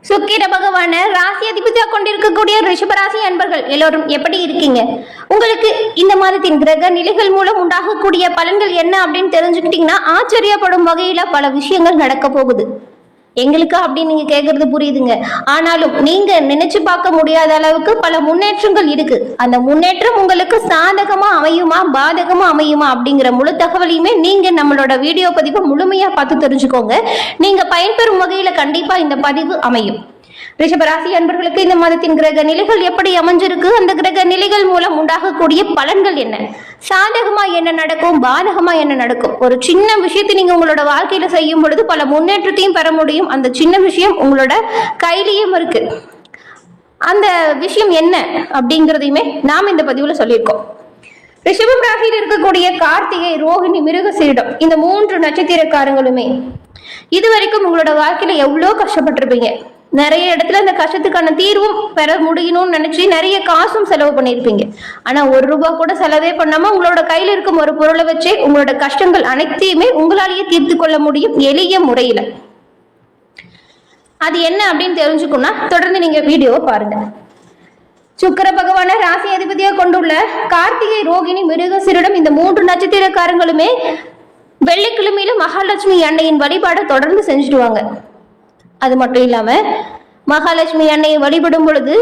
சுக்கிர பகவான ராசி அதிபதியாக கொண்டிருக்கக்கூடிய ரிஷபராசி அன்பர்கள் எல்லோரும் எப்படி இருக்கீங்க? உங்களுக்கு இந்த மாதத்தின் கிரக நிலைகள் மூலம் உண்டாகக்கூடிய பலன்கள் என்ன அப்படின்னு தெரிஞ்சுக்கிட்டீங்கன்னா ஆச்சரியப்படும் வகையில பல விஷயங்கள் நடக்க போகுது. எங்களுக்கு அப்படின்னு நீங்க கேட்கறது புரியுதுங்க. ஆனாலும் நீங்க நினைச்சு பார்க்க முடியாத அளவுக்கு பல முன்னேற்றங்கள் இருக்கு. அந்த முன்னேற்றம் உங்களுக்கு சாதகமா அமையுமா பாதகமா அமையுமா அப்படிங்கிற முழு தகவலையுமே நீங்க நம்மளோட வீடியோ பதிவை முழுமையா பார்த்து தெரிஞ்சுக்கோங்க. நீங்க பயன்பெறும் வகையில கண்டிப்பா இந்த பதிவு அமையும். ரிஷபராசி அன்பர்களுக்கு இந்த மாதத்தின் கிரக நிலைகள் எப்படி அமைஞ்சிருக்கு, அந்த கிரக நிலைகள் மூலம் உண்டாகக்கூடிய பலன்கள் என்ன, சாதகமா என்ன நடக்கும் பாதகமா என்ன நடக்கும், ஒரு சின்ன விஷயத்தை நீங்க உங்களோட வாழ்க்கையில செய்யும் பொழுது பல முன்னேற்றத்தையும் பெற முடியும். அந்த சின்ன விஷயம் உங்களோட கையிலையும் இருக்கு. அந்த விஷயம் என்ன அப்படிங்கிறதையுமே நாம் இந்த பதிவுல சொல்லியிருக்கோம். ரிஷபம் ராசியில் இருக்கக்கூடிய கார்த்திகை, ரோஹிணி, மிருகசீரிடம் இந்த 3 நட்சத்திரக்காரங்களுமே இதுவரைக்கும் உங்களோட வாழ்க்கையில எவ்வளவு கஷ்டப்பட்டிருப்பீங்க. நிறைய இடத்துல அந்த கஷ்டத்துக்கான தீர்வும் பெற முடியணும்னு நினைச்சு நிறைய காசும் செலவு பண்ணியிருப்பீங்க. ஆனா 1 ரூபாய் கூட செலவே பண்ணாம உங்களோட கையில இருக்கும் ஒரு பொருளை வச்சே உங்களோட கஷ்டங்கள் அனைத்தையுமே உங்களாலேயே தீர்த்து கொள்ள முடியும் எளிய முறையில. அது என்ன அப்படின்னு தெரிஞ்சுக்கணும்னா தொடர்ந்து நீங்க வீடியோவை பாருங்க. சுக்கிர பகவான ராசி அதிபதியாக கொண்டுள்ள கார்த்திகை, ரோகிணி, மிருகசீரிடம் இந்த 3 நட்சத்திரக்காரங்களுமே வெள்ளிக்கிழமையில மகாலட்சுமி அன்னையின் வழிபாடை தொடர்ந்து செஞ்சுடுவாங்க. அது மட்டும் இல்லாம மகாலட்சுமி அன்னையை வழிபடும் பொழுது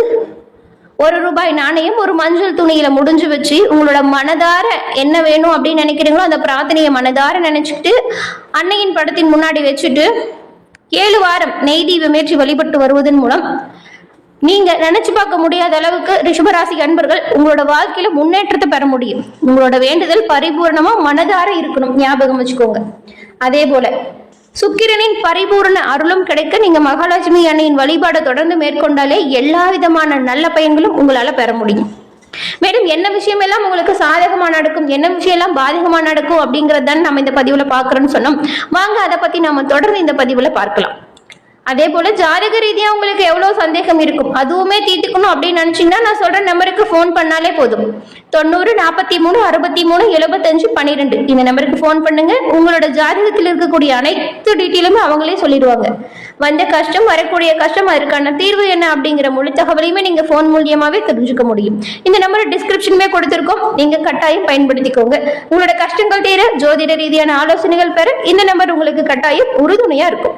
1 ரூபாய் நாணயம் ஒரு மஞ்சள் துணியில முடிஞ்சு வச்சு உங்களோட மனதார என்ன வேணும் அப்படின்னு நினைக்கிறீங்களோ அந்த பிரார்த்தனையை மனதார நினைச்சுட்டு அன்னையின் படத்தின் முன்னாடி வச்சுட்டு 7 வாரம் நெய் தீபம் ஏற்றி வழிபட்டு வருவதன் மூலம் நீங்க நினைச்சு பார்க்க முடியாத அளவுக்கு ரிஷபராசி அன்பர்கள் உங்களோட வாழ்க்கையில முன்னேற்றத்தை பெற முடியும். உங்களோட வேண்டுதல் பரிபூர்ணமா மனதார இருக்கணும், ஞாபகம் வச்சுக்கோங்க. அதே போல சுக்கிரனின் பரிபூர்ண அருளும் கிடைக்க நீங்க மகாலட்சுமி அன்னையின் வழிபாடை தொடர்ந்து மேற்கொண்டாலே எல்லா விதமான நல்ல பயன்களும் உங்களால பெற முடியும். மேலும் என்ன விஷயம் எல்லாம் உங்களுக்கு சாதகமா நடக்கும், என்ன விஷயம் எல்லாம் பாதகமா நடக்கும் அப்படிங்கறதான் நம்ம இந்த பதிவுல பாக்குறோம்னு சொன்னோம். வாங்க அதை பத்தி நாம தொடர்ந்து இந்த பதிவுல பார்க்கலாம். அதே போல ஜாதக ரீதியா உங்களுக்கு எவ்வளவு சந்தேகம் இருக்கும் அதுவுமே தீர்த்துக்கணும் அப்படின்னு நினைச்சீங்கன்னா நான் சொல்ற நம்பருக்கு போன் பண்ணாலே போதும். 90 43 63 75 12 இந்த நம்பருக்கு போன் பண்ணுங்க. உங்களோட ஜாதகத்தில் இருக்கக்கூடிய அனைத்து டீட்டெயிலுமே அவங்களே சொல்லிடுவாங்க. வந்த கஷ்டம், வரக்கூடிய கஷ்டம், அதற்கான தீர்வு என்ன அப்படிங்கிற முழு தகவலையுமே நீங்க போன் மூலியமாவே தெரிஞ்சுக்க முடியும். இந்த நம்பர் டிஸ்கிரிப்ஷனுமே கொடுத்திருக்கோம், நீங்க கட்டாயம் பயன்படுத்திக்கோங்க. உங்களோட கஷ்டங்கள் தீர, ஜோதிட ரீதியான ஆலோசனைகள் பெற இந்த நம்பர் உங்களுக்கு கட்டாயம் உறுதுணையா இருக்கும்.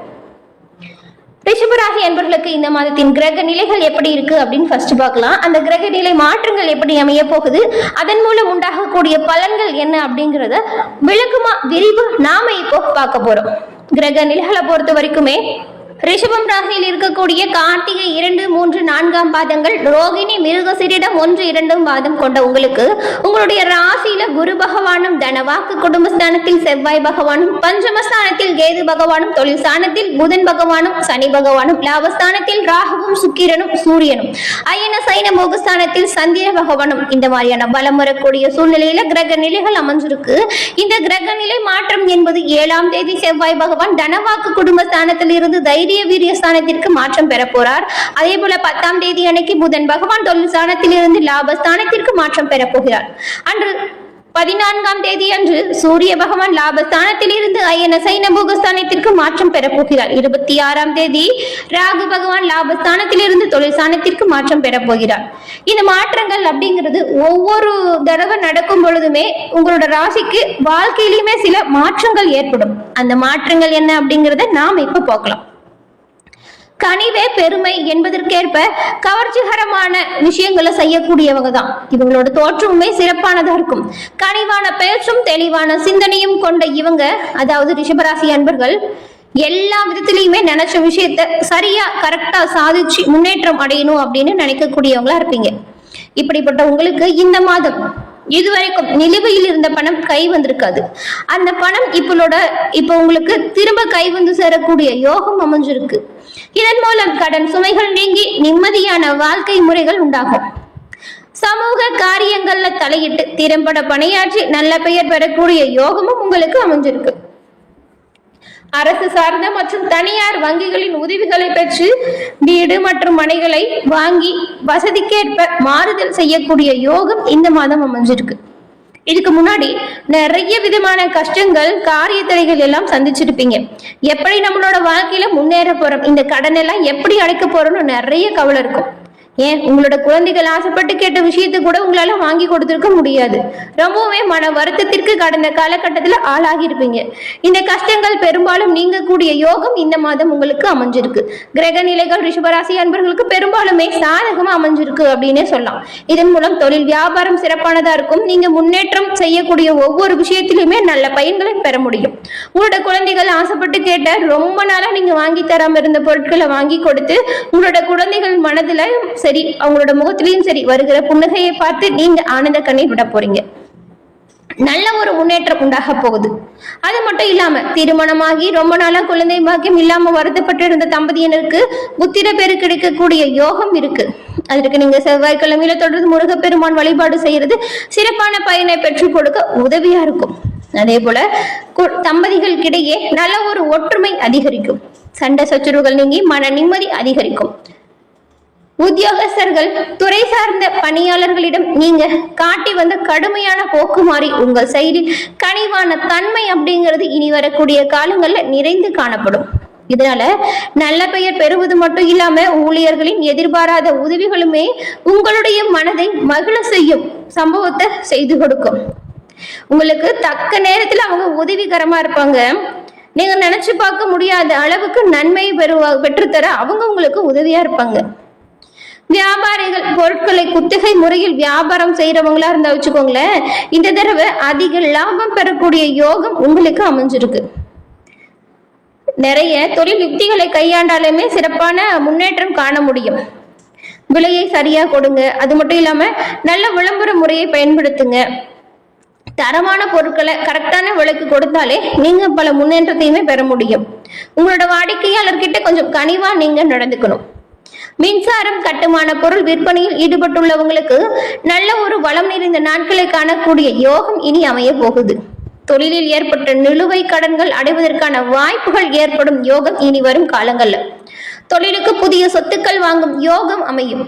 ரிஷபராசி என்பவர்களுக்கு இந்த மாதத்தின் கிரக நிலைகள் எப்படி இருக்கு அப்படின்னு ஃபர்ஸ்ட் பார்க்கலாம். அந்த கிரக நிலை மாற்றங்கள் எப்படி அமைய போகுது, அதன் மூலம் உண்டாகக்கூடிய பலன்கள் என்ன அப்படிங்கிறத விளக்கமா விரிவா நாம இப்போ பார்க்க போறோம். கிரக நிலைகளை பொறுத்த வரைக்குமே ரிஷபம் ராசியில் இருக்கக்கூடிய கார்த்திகை 2, 3, 4ஆம் பாதங்கள், ரோகிணி, மிருகசீரிடம் 1, 2 பாதம் கொண்ட உங்களுக்கு உங்களுடைய ராசியில குரு பகவானும், தனவாக்கு குடும்பஸ்தானத்தில் செவ்வாய் பகவானும், பஞ்சமஸ்தானத்தில் கேது பகவானும், தொழில் ஸ்தானத்தில் புதன் பகவானும், சனி பகவானும், லாபஸ்தானத்தில் ராகுவும் சுக்கிரனும் சூரியனும், அயன சைன மோகஸ்தானத்தில் சந்திர பகவானும் இந்த மாதிரியான பலம் வரக்கூடிய சூழ்நிலையில கிரக நிலைகள் அமைஞ்சிருக்கு. இந்த கிரக நிலை மாற்றம் என்பது 7ஆம் தேதி செவ்வாய் பகவான் தனவாக்கு குடும்பஸ்தானத்தில் இருந்து தைரிய வீரியஸ்தானத்திற்கு மாற்றம் பெற போறார். அதே போல 10ஆம் தேதி அன்னைக்கு புதன் பகவான் தொழில் ஸ்தானத்தில் இருந்து லாபஸ்தானத்திற்கு மாற்றம் பெற போகிறார். அன்று 14ஆம் தேதி அன்று சூரிய பகவான் லாபஸ்தானத்தில் இருந்து அயன சைன போகஸ்தானத்திற்கு மாற்றம் பெற போகிறார். 26ஆம் தேதி ராகு பகவான் லாபஸ்தானத்தில் இருந்து தொழில் ஸ்தானத்திற்கு மாற்றம் பெற போகிறார். இந்த மாற்றங்கள் அப்படிங்கிறது ஒவ்வொரு தடவை நடக்கும் பொழுதுமே உங்களோட ராசிக்கு வாழ்க்கையிலுமே சில மாற்றங்கள் ஏற்படும். அந்த மாற்றங்கள் என்ன அப்படிங்கிறத நாம இப்ப பார்க்கலாம். கனிவே பெருமை என்பதற்கேற்ப கவர்ச்சிகரமான விஷயங்களை செய்யக்கூடியவங்க தான். இவங்களோட தோற்றமுமே சிறப்பானதா இருக்கும். கனிவான பேச்சும் தெளிவான சிந்தனையும் கொண்ட இவங்க, அதாவது ரிஷபராசி அன்பர்கள், எல்லா விதத்திலையுமே நினைச்ச விஷயத்த சரியா கரெக்டா சாதிச்சு முன்னேற்றம் அடையணும் அப்படின்னு நினைக்கக்கூடியவங்களா இருப்பீங்க. இப்படிப்பட்ட உங்களுக்கு இந்த மாதம் இதுவரைக்கும் நிலுவையில் இருந்த பணம் கை வந்திருக்காது. அந்த பணம் இப்போ உங்களுக்கு திரும்ப கை வந்து சேரக்கூடிய யோகம் அமைஞ்சிருக்கு. இதன் மூலம் கடன் சுமைகள் நீங்கி நிம்மதியான வாழ்க்கை முறைகள் உண்டாகும். சமூக காரியங்கள்ல தலையிட்டு திறம்பட பணியாற்றி நல்ல பெயர் பெறக்கூடிய யோகமும் உங்களுக்கு அமைஞ்சிருக்கு. அரசு சார்ந்த மற்றும் தனியார் வங்கிகளின் உதவிகளை பெற்று வீடு மற்றும் மனைகளை வாங்கி வசதிக்கேற்ப மாறுதல் செய்யக்கூடிய யோகம் இந்த மாதம் அமைஞ்சிருக்கு. இதுக்கு முன்னாடி நிறைய விதமான கஷ்டங்கள், காரிய தடைகள் எல்லாம் சந்திச்சிருப்பீங்க. எப்படி நம்மளோட வாழ்க்கையில முன்னேற போறோம், இந்த கடன் எல்லாம் எப்படி அடைக்க போறோம்னு நிறைய கவலை இருக்கும். ஏன் உங்களோட குழந்தைகள் ஆசைப்பட்டு கேட்ட விஷயத்தை கூட உங்களால வாங்கி கொடுத்திருக்க முடியாது. ரொம்பவே மன வருத்தத்திற்கு கடந்த காலகட்டத்துல ஆளாகி இருப்பீங்க. இந்த கஷ்டங்கள் பெரும்பாலும் நீங்க கூடிய யோகம் இந்த மாதம் உங்களுக்கு அமைஞ்சிருக்கு. கிரக நிலைகள் ரிஷபராசி அன்பர்களுக்கு பெரும்பாலுமே சாதகமா அமைஞ்சிருக்கு அப்படின்னே சொல்லலாம். இதன் மூலம் தொழில் வியாபாரம் சிறப்பானதா இருக்கும். நீங்க முன்னேற்றம் செய்யக்கூடிய ஒவ்வொரு விஷயத்திலுமே நல்ல பயன்களை பெற முடியும். உங்களோட குழந்தைகள் ஆசைப்பட்டு கேட்ட ரொம்ப நாளா நீங்க வாங்கி தராம இருந்த பொருட்களை வாங்கி கொடுத்து உங்களோட குழந்தைகள் மனதுல சரி, அவங்களோட முகத்திலையும் சரி வருகிற புன்னகையை பார்த்து நீங்க ஆனந்த கண்ணீர் விட போறீங்க. நல்ல ஒரு முன்னேற்றம் உண்டாக போகுது. அது மட்டும் இல்லாம திருமணமாகி ரொம்ப நாளா குழந்தை பாக்கியம் இல்லாம வருத்தப்பட்டு இருந்த தம்பதியினருக்கு புத்திர பேரு கிடைக்கக்கூடிய யோகம் இருக்கு. அதற்கு நீங்க செவ்வாய்க்கிழமையில தொடர்ந்து முருகப்பெருமான் வழிபாடு செய்யறது சிறப்பான பயனை பெற்றுக் கொடுக்க உதவியா இருக்கும். அதே போல தம்பதிகளுக்கிடையே நல்ல ஒரு ஒற்றுமை அதிகரிக்கும். சண்டை சச்சரவுகள் நீங்கி மன நிம்மதி அதிகரிக்கும். உத்தியோகஸ்தர்கள், துறை சார்ந்த பணியாளர்களிடம் நீங்க காட்டி வந்த கடுமையான போக்கு மாறி உங்கள் செயலில் கனிவான தன்மை அப்படிங்கிறது இனி வரக்கூடிய காலங்கள்ல நிறைந்து காணப்படும். இதனால நல்ல பெயர் பெறுவது மட்டும் இல்லாம ஊழியர்களின் எதிர்பாராத உதவிகளுமே உங்களுடைய மனதை மகிழ செய்யும் சம்பவத்தை செய்து கொடுக்கும். உங்களுக்கு தக்க நேரத்துல அவங்க உதவிகரமா இருப்பாங்க. நீங்க நினைச்சு பார்க்க முடியாத அளவுக்கு நன்மை பெற்றுத்தர அவங்க உங்களுக்கு உதவியா இருப்பாங்க. வியாபாரிகள் பொருட்களை குத்தகை முறையில் வியாபாரம் செய்யறவங்களா இருந்தா வச்சுக்கோங்களேன், இந்த தடவை அதிக லாபம் பெறக்கூடிய யோகம் உங்களுக்கு அமைஞ்சிருக்கு. நிறைய தொழில் யுக்திகளை கையாண்டாலுமே சிறப்பான முன்னேற்றம் காண முடியும். விலையை சரியா கொடுங்க. அது மட்டும் இல்லாம நல்ல விளம்பர முறையை பயன்படுத்துங்க. தரமான பொருட்களை கரெக்டான விலைக்கு கொடுத்தாலே நீங்க பல முன்னேற்றத்தையுமே பெற முடியும். உங்களோட வாடிக்கையாளர்கிட்ட கொஞ்சம் கனிவா நீங்க நடந்துக்கணும். மின்சாரம், கட்டுமான பொருள் விற்பனையில் ஈடுபட்டுள்ளவங்களுக்கு நல்ல ஒரு வளம் நிறைந்த நாட்களை காணக்கூடிய யோகம் இனி அமைய போகுது. தொழிலில் ஏற்பட்ட நிலுவை கடன்கள் அடைவதற்கான வாய்ப்புகள் ஏற்படும் யோகம் இனி வரும் காலங்கள்ல. தொழிலுக்கு புதிய சொத்துக்கள் வாங்கும் யோகம் அமையும்.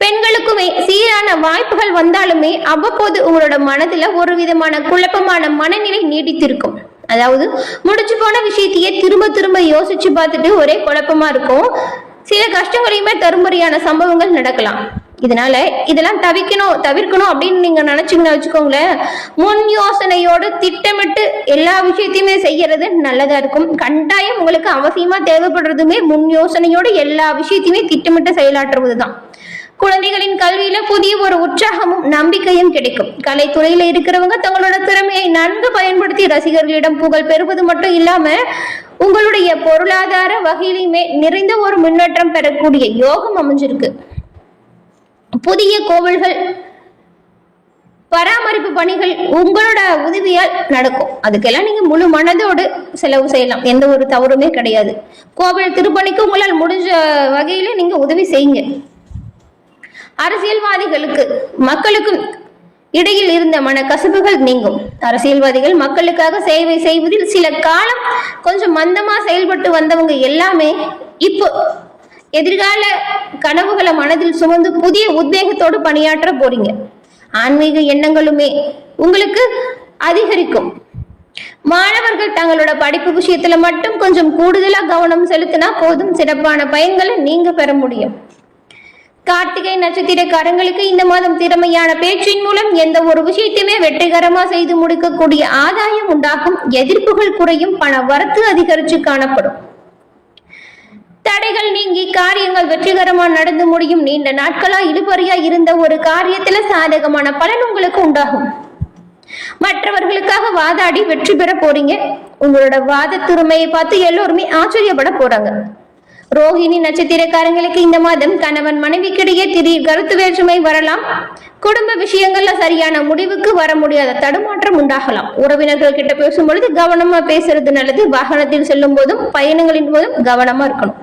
பெண்களுக்குமே சீரான வாய்ப்புகள் வந்தாலுமே அவ்வப்போது உங்களோட மனதுல ஒரு விதமான குழப்பமான மனநிலை நீடித்திருக்கும். அதாவது முடிச்சு போன விஷயத்தையே திரும்ப திரும்ப யோசிச்சு பார்த்துட்டு ஒரே குழப்பமா இருக்கும். சில கஷ்டங்களையுமே தரும்படியான சம்பவங்கள் நடக்கலாம். இதனால இதெல்லாம் தவிர்க்கணும் அப்படின்னு நீங்க நினைச்சீங்கன்னா வச்சுக்கோங்களேன், முன் யோசனையோடு திட்டமிட்டு எல்லா விஷயத்தையுமே செய்யறது நல்லதா இருக்கும். கட்டாயம் உங்களுக்கு அவசியமா தேவைப்படுறதுமே முன் யோசனையோடு எல்லா விஷயத்தையுமே திட்டமிட்டு செயலாற்றுவதுதான். குழந்தைகளின் கல்வியில புதிய ஒரு உற்சாகமும் நம்பிக்கையும் கிடைக்கும். கலைத்துறையில இருக்கிறவங்க தங்களோட திறமையை நன்கு பயன்படுத்தி ரசிகர்களிடம் புகழ் பெறுவது மட்டும் இல்லாம உங்களுடைய பொருளாதார வகையிலுமே நிறைந்த ஒரு முன்னேற்றம் பெறக்கூடிய யோகம் அமைஞ்சிருக்கு. புதிய கோவில்கள் பராமரிப்பு பணிகள் உங்களோட உதவியால் நடக்கும். அதுக்கெல்லாம் நீங்க முழு மனதோடு செலவு செய்யலாம். எந்த ஒரு தவறுமே கிடையாது. கோவில் திருப்பணிக்கு உங்களால் முடிஞ்ச வகையில நீங்க உதவி செய்யுங்க. அரசியல்வாதிகளுக்கு மக்களுக்கும் இடையில் இருந்த மனக்கசப்புகள் நீங்கும். அரசியல்வாதிகள் மக்களுக்காக சேவை செய்வதில் சில காலம் கொஞ்சம் மந்தமா செயல்பட்டு வந்தவங்க எல்லாமே இப்போ எதிர்கால கனவுகளை மனதில் சுமந்து புதிய உத்வேகத்தோடு பணியாற்ற போறீங்க. ஆன்மீக எண்ணங்களுமே உங்களுக்கு அதிகரிக்கும். மாணவர்கள் தங்களோட படிப்பு விஷயத்துல மட்டும் கொஞ்சம் கூடுதலா கவனம் செலுத்தினா போதும், சிறப்பான பயன்களை நீங்க பெற முடியும். கார்த்திகை நட்சத்திரக்காரங்களுக்கு இந்த மாதம் திறமையான பேச்சின் மூலம் எந்த ஒரு விஷயத்தையுமே வெற்றிகரமா செய்து முடிக்கக்கூடிய ஆதாயம் உண்டாகும். எதிர்ப்புகள் குறையும். பண வரத்து அதிகரித்து காணப்படும். தடைகள் நீங்கி காரியங்கள் வெற்றிகரமா நடந்து முடியும். நீண்ட நாட்களா இழுபறியா இருந்த ஒரு காரியத்துல சாதகமான பலன் உங்களுக்கு உண்டாகும். மற்றவர்களுக்காக வாதாடி வெற்றி பெற போறீங்க. உங்களோட வாத திறமையை பார்த்து எல்லோருமே ஆச்சரியப்பட போறாங்க. ரோஹிணி நட்சத்திரக்காரங்களுக்கு இந்த மாதம் கணவன் மனைவிக்கிடையே திடீர் கருத்து வேற்றுமை வரலாம். குடும்ப விஷயங்கள்ல சரியான முடிவுக்கு வர முடியாத தடுமாற்றம் உண்டாகலாம். உறவினர்கள் கிட்ட பேசும் பொழுது கவனமா பேசுறது நல்லது. வாகனத்தில் செல்லும் போதும் பயணங்களின் போதும் கவனமா இருக்கணும்.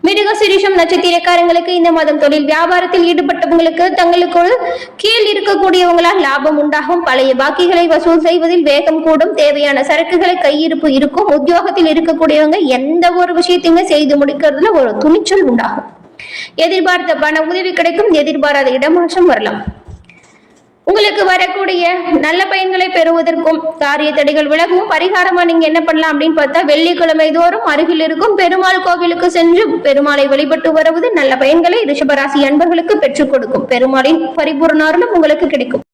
மிருக சிரிஷம் நட்சத்திரக்காரங்களுக்கு இந்த மாதம் தொழில் வியாபாரத்தில் ஈடுபட்டவங்களுக்கு தங்களுக்கு கீழ் இருக்கக்கூடியவங்களால் லாபம் உண்டாகும். பழைய பாக்கிகளை வசூல் செய்வதில் வேகம் கூடும். தேவையான சரக்குகளை கையிருப்பு இருக்கும். உத்தியோகத்தில் இருக்கக்கூடியவங்க எந்த ஒரு விஷயத்தையுமே செய்து முடிக்கிறதுல ஒரு துணிச்சல் உண்டாகும். எதிர்பார்த்த பண உதவி கிடைக்கும். எதிர்பாராத இடமாற்றம் வரலாம். உங்களுக்கு வரக்கூடிய நல்ல பயன்களை பெறுவதற்கும் காரிய தடைகள் விலகவும் பரிகாரமா நீங்க என்ன பண்ணலாம் அப்படின்னு பார்த்தா வெள்ளிக்கிழமை தோறும் அருகில் இருக்கும் பெருமாள் கோவிலுக்கு சென்று பெருமாளை வழிபட்டு வருவது நல்ல பயன்களை ரிஷபராசி அன்பர்களுக்கு பெற்றுக் கொடுக்கும். பெருமாளின் பரிபூர்ண அருளும் உங்களுக்கு கிடைக்கும்.